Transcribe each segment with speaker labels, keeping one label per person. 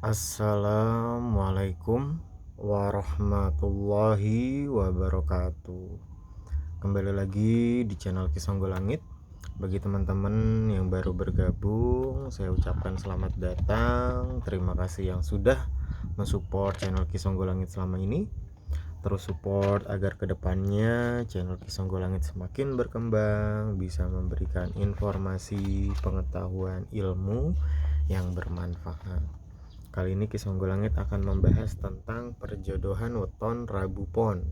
Speaker 1: Assalamualaikum warahmatullahi wabarakatuh. Kembali lagi di channel Kisonggo Langit. Bagi teman-teman yang baru bergabung, saya ucapkan selamat datang. Terima kasih yang sudah mensupport channel Kisonggo Langit selama ini. Terus support agar kedepannya channel Kisonggo Langit semakin berkembang, bisa memberikan informasi, pengetahuan, ilmu yang bermanfaat. Kali ini Kisonggo Langit akan membahas tentang perjodohan weton Rabu Pon.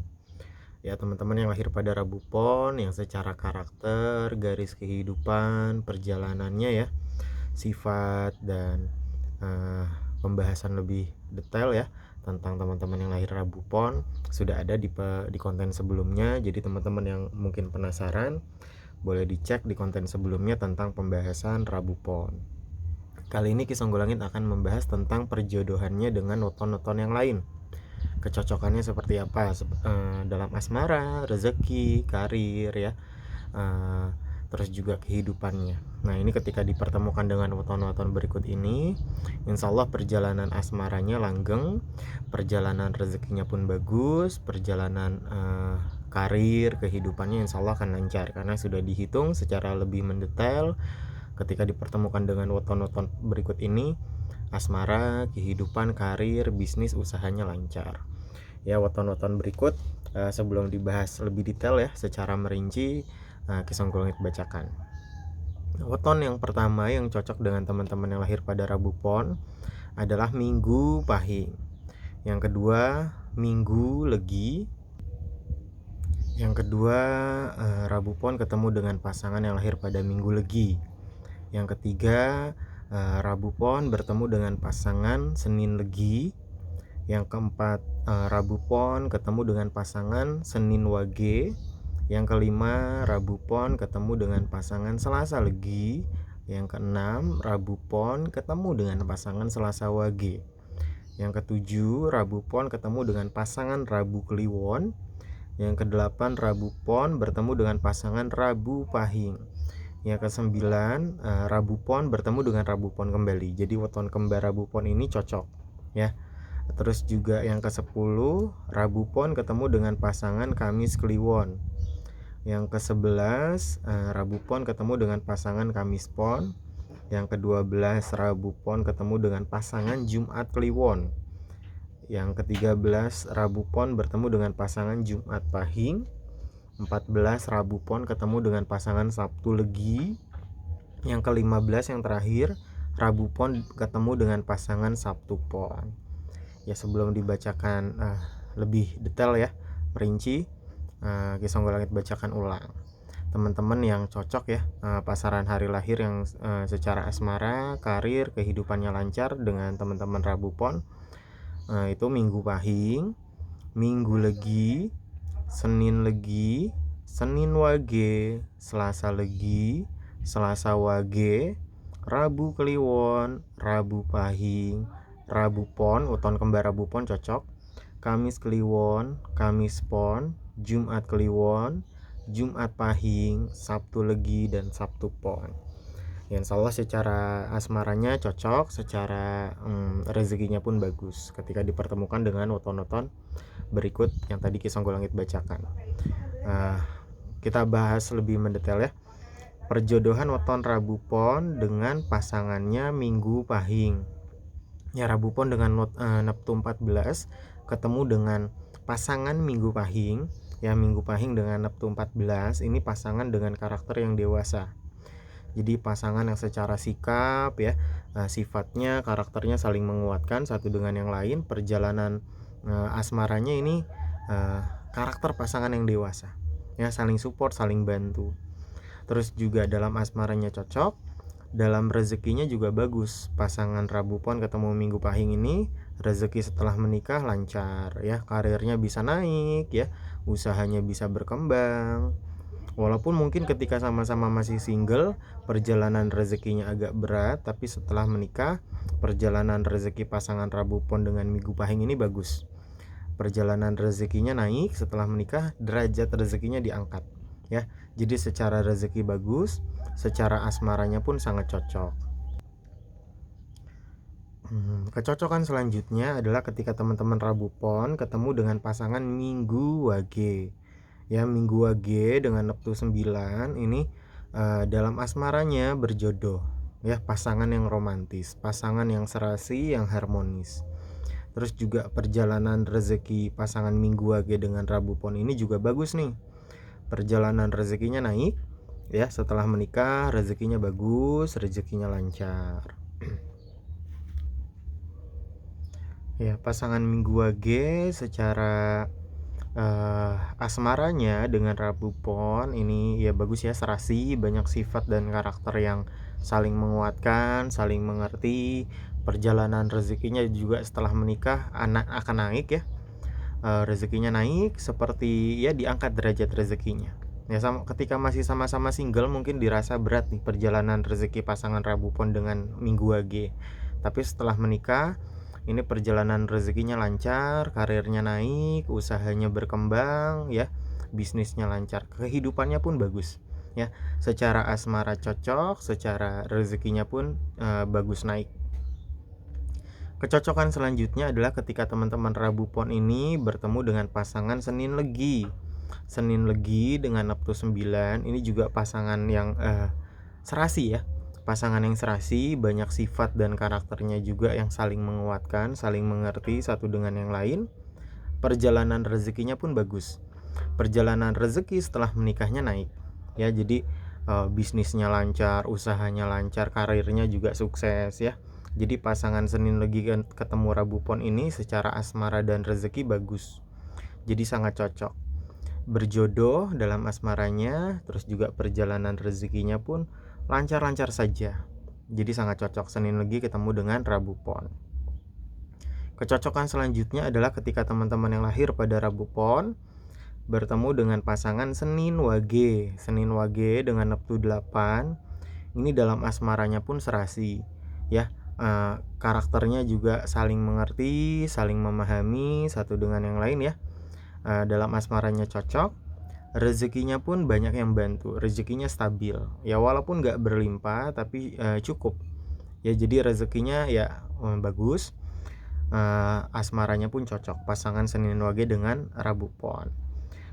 Speaker 1: Ya, teman-teman yang lahir pada Rabu Pon, yang secara karakter, garis kehidupan, perjalanannya ya, sifat dan pembahasan lebih detail ya tentang teman-teman yang lahir Rabu Pon sudah ada di konten sebelumnya. Jadi teman-teman yang mungkin penasaran boleh dicek di konten sebelumnya tentang pembahasan Rabu Pon. Kali ini Kisonggo Langit akan membahas tentang perjodohannya dengan weton-weton yang lain. Kecocokannya seperti apa dalam asmara, rezeki, karir ya. Terus juga kehidupannya. Nah, ini ketika dipertemukan dengan weton-weton berikut ini, insya Allah perjalanan asmaranya langgeng, perjalanan rezekinya pun bagus, perjalanan karir, kehidupannya insya Allah akan lancar karena sudah dihitung secara lebih mendetail. Ketika dipertemukan dengan weton-weton berikut ini, asmara, kehidupan, karir, bisnis, usahanya lancar. Ya, weton-weton berikut sebelum dibahas lebih detail ya secara merinci, Kisonggo Langit bacakan. Weton yang pertama yang cocok dengan teman-teman yang lahir pada Rabu Pon adalah Minggu Pahing. Yang kedua, Minggu Legi. Yang kedua, Rabu Pon ketemu dengan pasangan yang lahir pada Minggu Legi. Yang ketiga, Rabu Pon bertemu dengan pasangan Senin Legi. Yang keempat, Rabu Pon ketemu dengan pasangan Senin Wage. Yang kelima, Rabu Pon ketemu dengan pasangan Selasa Legi. Yang keenam, Rabu Pon ketemu dengan pasangan Selasa Wage. Yang ketujuh, Rabu Pon ketemu dengan pasangan Rabu Kliwon. Yang kedelapan, Rabu Pon bertemu dengan pasangan Rabu Pahing. Yang kesembilan, Rabu Pon bertemu dengan Rabu Pon kembali. Jadi weton kembar Rabu Pon ini cocok ya. Terus juga yang ke-10, Rabu Pon ketemu dengan pasangan Kamis Kliwon. Yang ke-11, Rabu Pon ketemu dengan pasangan Kamis Pon. Yang ke-12, Rabu Pon ketemu dengan pasangan Jumat Kliwon. Yang ke-13, Rabu Pon bertemu dengan pasangan Jumat Pahing. 14, Rabu Pon ketemu dengan pasangan Sabtu Legi. Yang ke-15 yang terakhir, Rabu Pon ketemu dengan pasangan Sabtu Pon. Ya, sebelum dibacakan lebih detail ya, merinci, Kisonggo Langit bacakan ulang. Teman-teman yang cocok ya, pasaran hari lahir yang secara asmara, karir, kehidupannya lancar dengan teman-teman Rabu Pon, itu Minggu Pahing, Minggu Legi, Senin Legi, Senin Wage, Selasa Legi, Selasa Wage, Rabu Kliwon, Rabu Pahing, Rabu Pon, weton kembar Rabu Pon cocok, Kamis Kliwon, Kamis Pon, Jumat Kliwon, Jumat Pahing, Sabtu Legi, dan Sabtu Pon. Ya, insya Allah secara asmaranya cocok, secara rezekinya pun bagus ketika dipertemukan dengan weton-weton berikut yang tadi Kisonggo Langit bacakan. Kita bahas lebih mendetail ya. Perjodohan weton Rabu Pon dengan pasangannya Minggu Pahing. Ya, Rabu Pon dengan Neptu 14 ketemu dengan pasangan Minggu Pahing. Ya, Minggu Pahing dengan Neptu 14 ini pasangan dengan karakter yang dewasa. Jadi pasangan yang secara sikap ya, sifatnya, karakternya saling menguatkan satu dengan yang lain. Perjalanan asmaranya ini karakter pasangan yang dewasa ya, saling support, saling bantu. Terus juga dalam asmaranya cocok, dalam rezekinya juga bagus. Pasangan Rabu Pon ketemu Minggu Pahing ini rezeki setelah menikah lancar ya, karirnya bisa naik ya, usahanya bisa berkembang. Walaupun mungkin ketika sama-sama masih single, perjalanan rezekinya agak berat, tapi setelah menikah, perjalanan rezeki pasangan Rabu Pon dengan Minggu Pahing ini bagus. Perjalanan rezekinya naik setelah menikah, derajat rezekinya diangkat ya. Jadi secara rezeki bagus, secara asmaranya pun sangat cocok. Kecocokan selanjutnya adalah ketika teman-teman Rabu Pon ketemu dengan pasangan Minggu Wage. Ya, Minggu Wage dengan Neptu 9 ini dalam asmaranya berjodoh. Ya, pasangan yang romantis, pasangan yang serasi, yang harmonis. Terus juga perjalanan rezeki pasangan Minggu Wage dengan Rabu Pon ini juga bagus nih. Perjalanan rezekinya naik, ya, setelah menikah rezekinya bagus, rezekinya lancar. Ya, pasangan Minggu Wage secara asmaranya dengan Rabu Pon ini ya bagus ya, serasi, banyak sifat dan karakter yang saling menguatkan, saling mengerti. Perjalanan rezekinya juga setelah menikah akan naik ya. Rezekinya naik seperti ya diangkat derajat rezekinya. Ya, ketika masih sama-sama single mungkin dirasa berat nih perjalanan rezeki pasangan Rabu Pon dengan Minggu Wage. Tapi setelah menikah ini perjalanan rezekinya lancar, karirnya naik, usahanya berkembang ya, bisnisnya lancar, kehidupannya pun bagus ya. Secara asmara cocok, secara rezekinya pun bagus naik. Kecocokan selanjutnya adalah ketika teman-teman Rabu Pon ini bertemu dengan pasangan Senin Legi. Senin Legi dengan Neptu 9 ini juga pasangan yang serasi ya. Pasangan yang serasi, banyak sifat dan karakternya juga yang saling menguatkan, saling mengerti satu dengan yang lain. Perjalanan rezekinya pun bagus. Perjalanan rezeki setelah menikahnya naik. Ya, jadi bisnisnya lancar, usahanya lancar, karirnya juga sukses ya. Jadi pasangan Senin Legi ketemu Rabu Pon ini secara asmara dan rezeki bagus. Jadi sangat cocok. Berjodoh dalam asmaranya, terus juga perjalanan rezekinya pun lancar-lancar saja. Jadi sangat cocok Senin Legi ketemu dengan Rabu Pon. Kecocokan selanjutnya adalah ketika teman-teman yang lahir pada Rabu Pon bertemu dengan pasangan Senin Wage. Senin Wage dengan Neptu 8 ini dalam asmaranya pun serasi ya. Karakternya juga saling mengerti, saling memahami satu dengan yang lain ya. Dalam asmaranya cocok, rezekinya pun banyak yang bantu, rezekinya stabil ya, walaupun gak berlimpah tapi cukup ya. Jadi rezekinya ya bagus, asmaranya pun cocok, pasangan Senin Wage dengan Rabu Pon.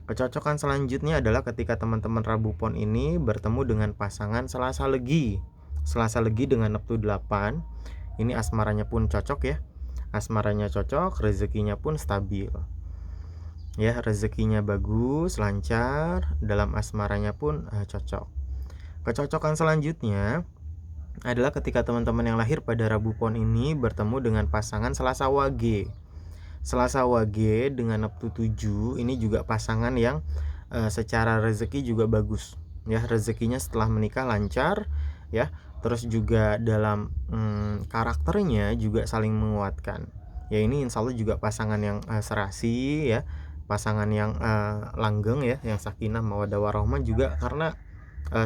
Speaker 1: Kecocokan selanjutnya adalah ketika teman-teman Rabu Pon ini bertemu dengan pasangan Selasa Legi. Selasa Legi dengan Neptu 8 ini asmaranya pun cocok ya. Asmaranya cocok, rezekinya pun stabil ya, rezekinya bagus, lancar, dalam asmaranya pun cocok. Kecocokan selanjutnya adalah ketika teman-teman yang lahir pada Rabu Pon ini bertemu dengan pasangan Selasa Wage. Selasa Wage dengan Neptu 7 ini juga pasangan yang secara rezeki juga bagus ya, rezekinya setelah menikah lancar ya. Terus juga dalam karakternya juga saling menguatkan ya. Ini insya Allah juga pasangan yang serasi ya, pasangan yang langgeng ya, yang sakinah mawaddah warahmah juga, karena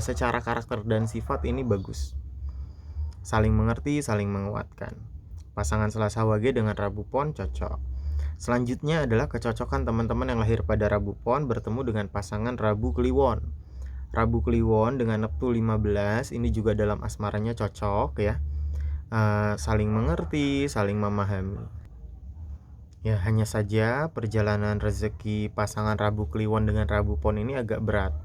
Speaker 1: secara karakter dan sifat ini bagus, saling mengerti, saling menguatkan. Pasangan Selasa Wage dengan Rabu Pon cocok. Selanjutnya adalah kecocokan teman-teman yang lahir pada Rabu Pon bertemu dengan pasangan Rabu Kliwon. Rabu Kliwon dengan Neptu 15 ini juga dalam asmaranya cocok ya, saling mengerti, saling memahami ya. Hanya saja perjalanan rezeki pasangan Rabu Kliwon dengan Rabu Pon ini agak berat.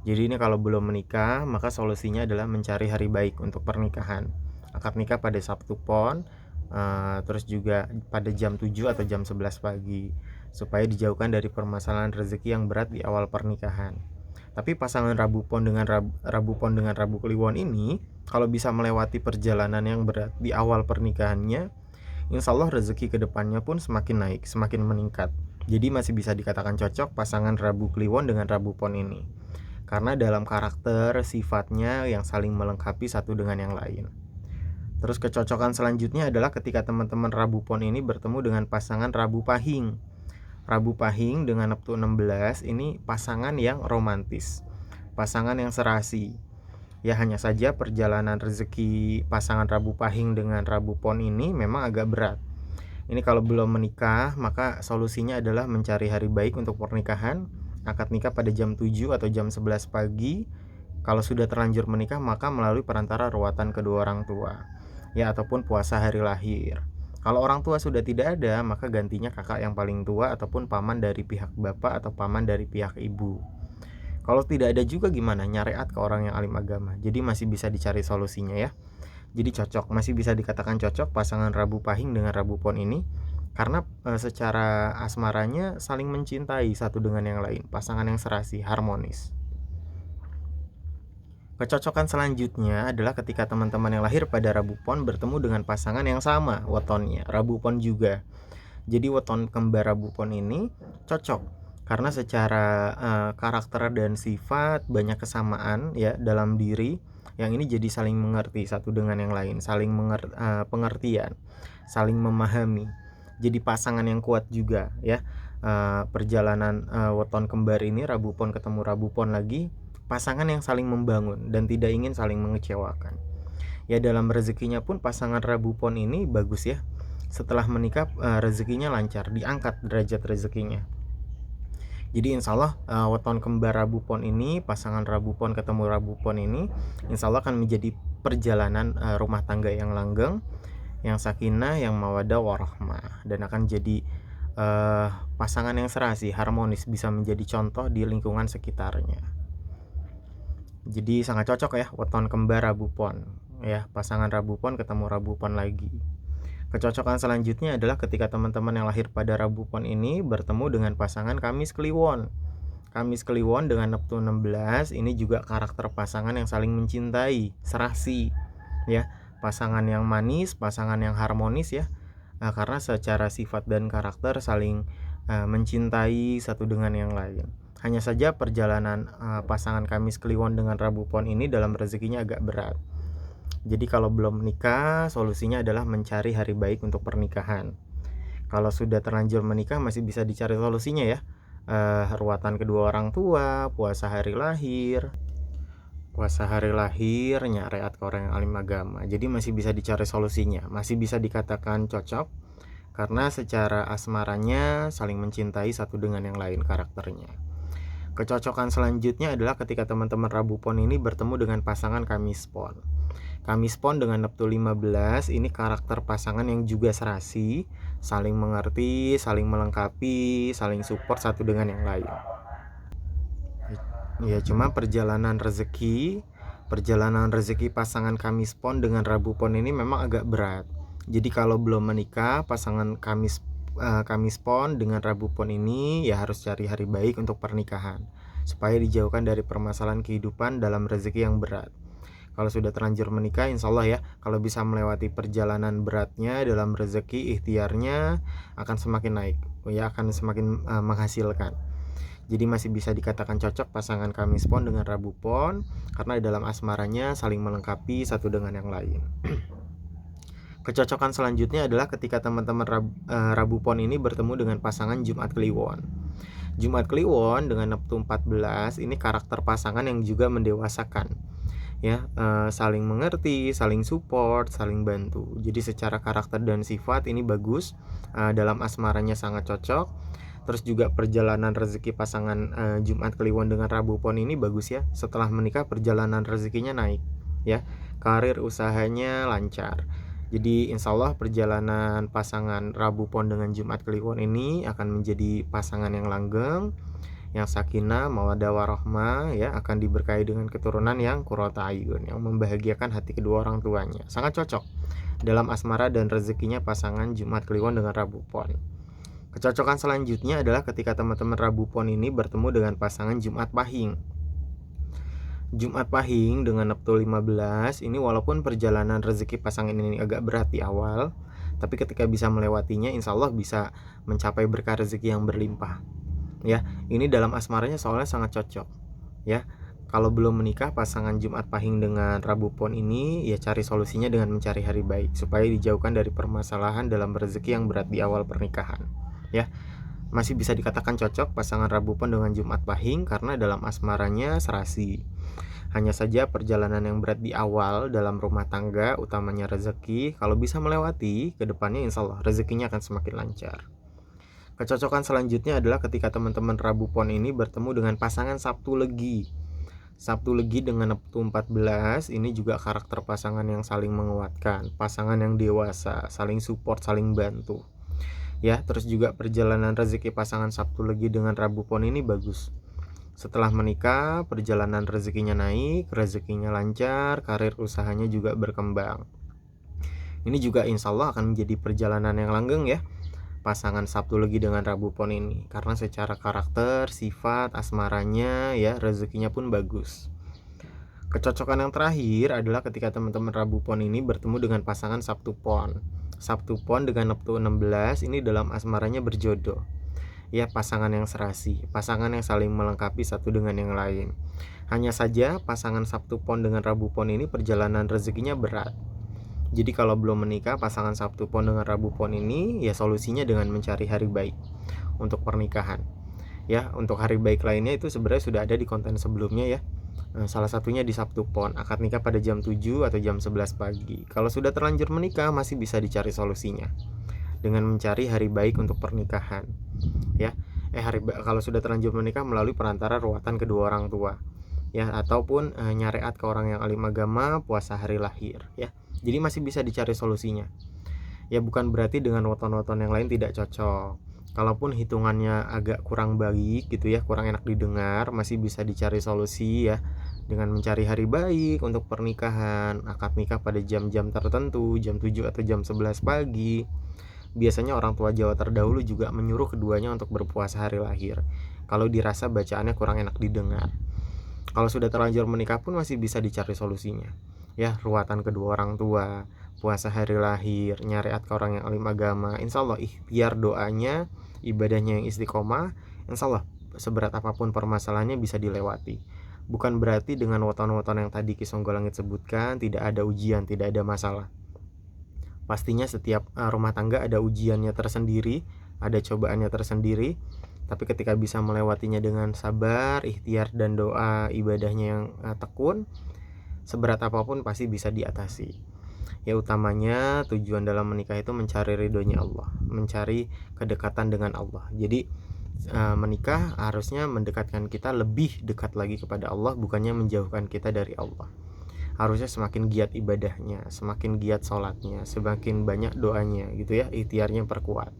Speaker 1: Jadi ini kalau belum menikah maka solusinya adalah mencari hari baik untuk pernikahan. Akad nikah pada Sabtu Pon, terus juga pada jam 7 atau jam 11 pagi supaya dijauhkan dari permasalahan rezeki yang berat di awal pernikahan. Tapi pasangan Rabu Pon dengan Rabu Kliwon ini kalau bisa melewati perjalanan yang berat di awal pernikahannya, insya Allah rezeki kedepannya pun semakin naik, semakin meningkat. Jadi masih bisa dikatakan cocok pasangan Rabu Kliwon dengan Rabu Pon ini, karena dalam karakter sifatnya yang saling melengkapi satu dengan yang lain. Terus kecocokan selanjutnya adalah ketika teman-teman Rabu Pon ini bertemu dengan pasangan Rabu Pahing. Rabu Pahing dengan Neptu 16 ini pasangan yang romantis, pasangan yang serasi ya. Hanya saja perjalanan rezeki pasangan Rabu Pahing dengan Rabu Pon ini memang agak berat. Ini kalau belum menikah maka solusinya adalah mencari hari baik untuk pernikahan. Akad nikah pada jam 7 atau jam 11 pagi. Kalau sudah terlanjur menikah maka melalui perantara ruatan kedua orang tua. ya, ataupun puasa hari lahir. Kalau orang tua sudah tidak ada, maka gantinya kakak yang paling tua ataupun paman dari pihak bapak atau paman dari pihak ibu. Kalau tidak ada juga gimana? Nyariat ke orang yang alim agama. Jadi masih bisa dicari solusinya ya. Jadi cocok, masih bisa dikatakan cocok pasangan Rabu Pahing dengan Rabu Pon ini karena secara asmaranya saling mencintai satu dengan yang lain, pasangan yang serasi, harmonis. Kecocokan selanjutnya adalah ketika teman-teman yang lahir pada Rabu Pon bertemu dengan pasangan yang sama wetonnya, Rabu Pon juga. Jadi weton kembar Rabu Pon ini cocok karena secara karakter dan sifat banyak kesamaan ya dalam diri, yang ini jadi saling mengerti satu dengan yang lain, saling pengertian, saling memahami. Jadi pasangan yang kuat juga ya. Perjalanan weton kembar ini Rabu Pon ketemu Rabu Pon lagi, pasangan yang saling membangun dan tidak ingin saling mengecewakan. Ya, dalam rezekinya pun pasangan Rabu Pon ini bagus ya. Setelah menikah rezekinya lancar, diangkat derajat rezekinya. Jadi insya Allah weton kembar Rabu Pon ini, pasangan Rabu Pon ketemu Rabu Pon ini, insya Allah akan menjadi perjalanan rumah tangga yang langgeng, yang sakinah, yang mawaddah warahmah, dan akan jadi pasangan yang serasi, harmonis, bisa menjadi contoh di lingkungan sekitarnya. Jadi sangat cocok ya weton kembar Rabu Pon ya, pasangan Rabu Pon ketemu Rabu Pon lagi. Kecocokan selanjutnya adalah ketika teman-teman yang lahir pada Rabu Pon ini bertemu dengan pasangan Kamis Kliwon. Kamis Kliwon dengan Neptun 16 ini juga karakter pasangan yang saling mencintai, serasi ya, pasangan yang manis, pasangan yang harmonis ya. Karena secara sifat dan karakter saling mencintai satu dengan yang lain. Hanya saja perjalanan pasangan Kamis Kliwon dengan Rabu Pon ini dalam rezekinya agak berat. Jadi kalau belum menikah, solusinya adalah mencari hari baik untuk pernikahan. Kalau sudah terlanjur menikah, masih bisa dicari solusinya ya. Ruatan kedua orang tua, puasa hari lahir, nyariat ke orang yang alim agama. Jadi masih bisa dicari solusinya, masih bisa dikatakan cocok karena secara asmaranya saling mencintai satu dengan yang lain karakternya. Kecocokan selanjutnya adalah ketika teman-teman Rabu Pon ini bertemu dengan pasangan Kamis Pon. Kamis Pon dengan Neptun 15 ini karakter pasangan yang juga serasi, saling mengerti, saling melengkapi, saling support satu dengan yang lain. Ya, cuma perjalanan rezeki pasangan Kamis Pon dengan Rabu Pon ini memang agak berat. Jadi kalau belum menikah, pasangan Kamis Pon dengan Rabu Pon ini ya harus cari hari baik untuk pernikahan supaya dijauhkan dari permasalahan kehidupan dalam rezeki yang berat. Kalau sudah terlanjur menikah, insya Allah ya, kalau bisa melewati perjalanan beratnya dalam rezeki, ikhtiarnya akan semakin naik ya, akan semakin menghasilkan. Jadi masih bisa dikatakan cocok pasangan Kamis Pon dengan Rabu Pon karena dalam asmaranya saling melengkapi satu dengan yang lain. Kecocokan selanjutnya adalah ketika teman-teman Rabu Pon ini bertemu dengan pasangan Jumat Kliwon. Jumat Kliwon dengan Neptun 14 ini karakter pasangan yang juga mendewasakan ya, saling mengerti, saling support, saling bantu. Jadi secara karakter dan sifat ini bagus, dalam asmaranya sangat cocok. Terus juga perjalanan rezeki pasangan Jumat Kliwon dengan Rabu Pon ini bagus ya. Setelah menikah perjalanan rezekinya naik ya, karir usahanya lancar. Jadi insya Allah perjalanan pasangan Rabu Pon dengan Jumat Kliwon ini akan menjadi pasangan yang langgeng, yang sakinah, mawaddah warahmah ya, akan diberkahi dengan keturunan yang qurrata ayun, yang membahagiakan hati kedua orang tuanya. Sangat cocok dalam asmara dan rezekinya pasangan Jumat Kliwon dengan Rabu Pon. Kecocokan selanjutnya adalah ketika teman-teman Rabu Pon ini bertemu dengan pasangan Jumat Pahing. Jumat Pahing dengan Neptun 15 ini walaupun perjalanan rezeki pasangan ini agak berat di awal, tapi ketika bisa melewatinya insya Allah bisa mencapai berkah rezeki yang berlimpah. Ya, ini dalam asmaranya soalnya sangat cocok ya. Kalau belum menikah, pasangan Jumat Pahing dengan Rabu Pon ini ya cari solusinya dengan mencari hari baik supaya dijauhkan dari permasalahan dalam rezeki yang berat di awal pernikahan ya. Masih bisa dikatakan cocok pasangan Rabu Pon dengan Jumat Pahing karena dalam asmaranya serasi. Hanya saja perjalanan yang berat di awal dalam rumah tangga, utamanya rezeki, kalau bisa melewati, kedepannya insya Allah rezekinya akan semakin lancar. Kecocokan selanjutnya adalah ketika teman-teman Rabu Pon ini bertemu dengan pasangan Sabtu Legi. Sabtu Legi dengan Neptu 14 ini juga karakter pasangan yang saling menguatkan, pasangan yang dewasa, saling support, saling bantu. Ya, terus juga perjalanan rezeki pasangan Sabtu Legi dengan Rabu Pon ini bagus. Setelah menikah, perjalanan rezekinya naik, rezekinya lancar, karir usahanya juga berkembang. Ini juga insya Allah akan menjadi perjalanan yang langgeng ya, pasangan Sabtu Legi dengan Rabu Pon ini, karena secara karakter, sifat, asmaranya ya, rezekinya pun bagus. Kecocokan yang terakhir adalah ketika teman-teman Rabu Pon ini bertemu dengan pasangan Sabtu Pon. Sabtu Pon dengan Neptu 16 ini dalam asmaranya berjodoh. Ya, pasangan yang serasi, pasangan yang saling melengkapi satu dengan yang lain. Hanya saja pasangan Sabtu Pon dengan Rabu Pon ini perjalanan rezekinya berat. Jadi kalau belum menikah, pasangan Sabtu Pon dengan Rabu Pon ini ya solusinya dengan mencari hari baik untuk pernikahan. Ya, untuk hari baik lainnya itu sebenarnya sudah ada di konten sebelumnya ya. Salah satunya di Sabtu Pon, akad nikah pada jam 7 atau jam 11 pagi. Kalau sudah terlanjur menikah, masih bisa dicari solusinya dengan mencari hari baik untuk pernikahan. Ya, kalau sudah terlanjur menikah melalui perantara ruatan kedua orang tua. Ya, ataupun nyariat ke orang yang alim agama, puasa hari lahir ya. Jadi masih bisa dicari solusinya. Ya, bukan berarti dengan weton-weton yang lain tidak cocok. Kalaupun hitungannya agak kurang baik gitu ya, kurang enak didengar, masih bisa dicari solusi ya dengan mencari hari baik untuk pernikahan, akad nikah pada jam-jam tertentu, jam 7 atau jam 11 pagi. Biasanya orang tua Jawa terdahulu juga menyuruh keduanya untuk berpuasa hari lahir kalau dirasa bacaannya kurang enak didengar. Kalau sudah terlanjur menikah pun masih bisa dicari solusinya. Ya, ruatan kedua orang tua, puasa hari lahir, nyariat ke orang yang alim agama, insya Allah ikhtiar doanya, ibadahnya yang istiqomah, insya Allah seberat apapun permasalahannya bisa dilewati. Bukan berarti dengan weton-weton yang tadi Ki Songgolangit sebutkan tidak ada ujian, tidak ada masalah. Pastinya setiap rumah tangga ada ujiannya tersendiri, ada cobaannya tersendiri. Tapi ketika bisa melewatinya dengan sabar, ikhtiar dan doa ibadahnya yang tekun, seberat apapun pasti bisa diatasi. Ya, utamanya tujuan dalam menikah itu mencari ridhonya Allah, mencari kedekatan dengan Allah. Jadi menikah harusnya mendekatkan kita lebih dekat lagi kepada Allah, bukannya menjauhkan kita dari Allah. Harusnya semakin giat ibadahnya, semakin giat sholatnya, semakin banyak doanya gitu ya, ikhtiarnya perkuat.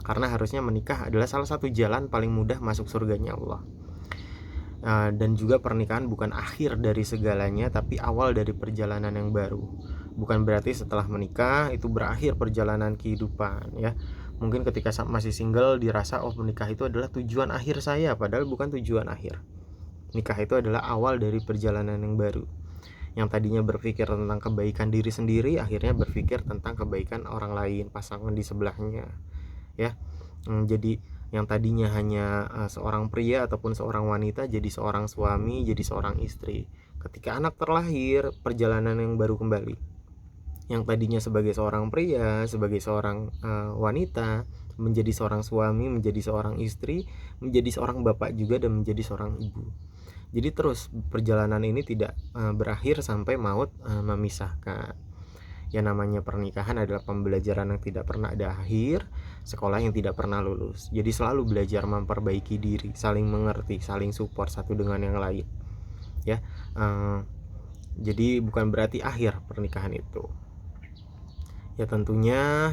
Speaker 1: Karena harusnya menikah adalah salah satu jalan paling mudah masuk surganya Allah. Dan juga pernikahan bukan akhir dari segalanya, tapi awal dari perjalanan yang baru. Bukan berarti setelah menikah itu berakhir perjalanan kehidupan ya. Mungkin ketika masih single dirasa oh menikah itu adalah tujuan akhir saya, padahal bukan tujuan akhir. Nikah itu adalah awal dari perjalanan yang baru. Yang tadinya berpikir tentang kebaikan diri sendiri, akhirnya berpikir tentang kebaikan orang lain, pasangan di sebelahnya ya. Jadi yang tadinya hanya seorang pria ataupun seorang wanita jadi seorang suami, jadi seorang istri. Ketika anak terlahir, perjalanan yang baru kembali. Yang tadinya sebagai seorang pria, sebagai seorang wanita, menjadi seorang suami, menjadi seorang istri, menjadi seorang bapak juga, dan menjadi seorang ibu. Jadi terus perjalanan ini tidak berakhir sampai maut memisahkan. Yang namanya pernikahan adalah pembelajaran yang tidak pernah ada akhir, sekolah yang tidak pernah lulus. Jadi selalu belajar memperbaiki diri, saling mengerti, saling support satu dengan yang lain. Ya, jadi bukan berarti akhir pernikahan itu. Ya tentunya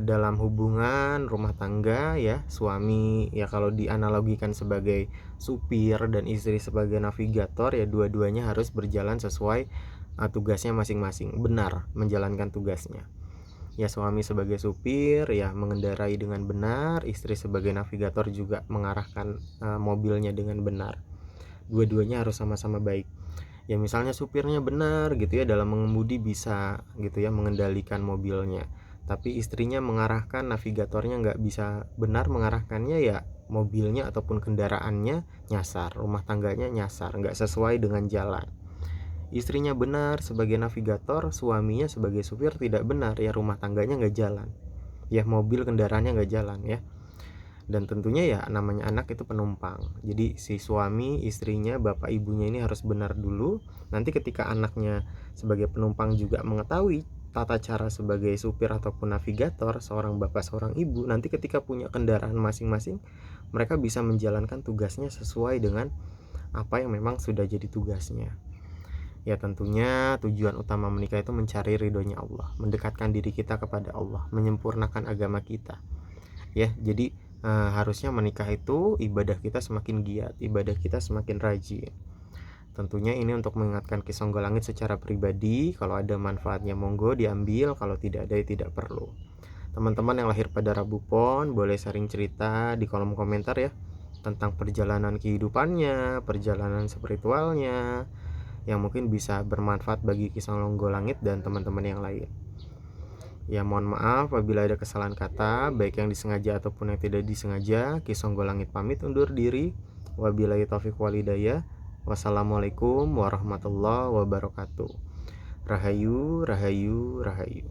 Speaker 1: dalam hubungan rumah tangga ya, suami ya kalau dianalogikan sebagai supir dan istri sebagai navigator, ya dua-duanya harus berjalan sesuai tugasnya masing-masing, benar menjalankan tugasnya. Ya, suami sebagai supir ya mengendarai dengan benar, istri sebagai navigator juga mengarahkan mobilnya dengan benar. Dua-duanya harus sama-sama baik. Ya misalnya supirnya benar gitu ya dalam mengemudi, bisa gitu ya mengendalikan mobilnya, tapi istrinya mengarahkan, navigatornya nggak bisa benar mengarahkannya, ya mobilnya ataupun kendaraannya nyasar, rumah tangganya nyasar, nggak sesuai dengan jalan. Istrinya benar sebagai navigator, suaminya sebagai supir tidak benar, ya rumah tangganya nggak jalan, ya mobil kendaraannya nggak jalan ya. Dan tentunya ya namanya anak itu penumpang. Jadi si suami, istrinya, bapak ibunya ini harus benar dulu. Nanti ketika anaknya sebagai penumpang juga mengetahui tata cara sebagai supir ataupun navigator, seorang bapak seorang ibu, nanti ketika punya kendaraan masing-masing, mereka bisa menjalankan tugasnya sesuai dengan apa yang memang sudah jadi tugasnya. Ya tentunya tujuan utama menikah itu mencari ridhonya Allah, mendekatkan diri kita kepada Allah, menyempurnakan agama kita. Ya, jadi harusnya menikah itu ibadah kita semakin giat, ibadah kita semakin rajin. Tentunya ini untuk mengingatkan Ki Songgolangit secara pribadi, kalau ada manfaatnya monggo diambil, kalau tidak ada ya tidak perlu. Teman-teman yang lahir pada Rabu Pon boleh sharing cerita di kolom komentar ya, tentang perjalanan kehidupannya, perjalanan spiritualnya, yang mungkin bisa bermanfaat bagi Ki Songgolangit dan teman-teman yang lain. Ya mohon maaf apabila ada kesalahan kata, baik yang disengaja ataupun yang tidak disengaja. Ki Songgolangit pamit undur diri. Wabillahi taufiq walhidayah. Wassalamualaikum warahmatullahi wabarakatuh. Rahayu, rahayu, rahayu.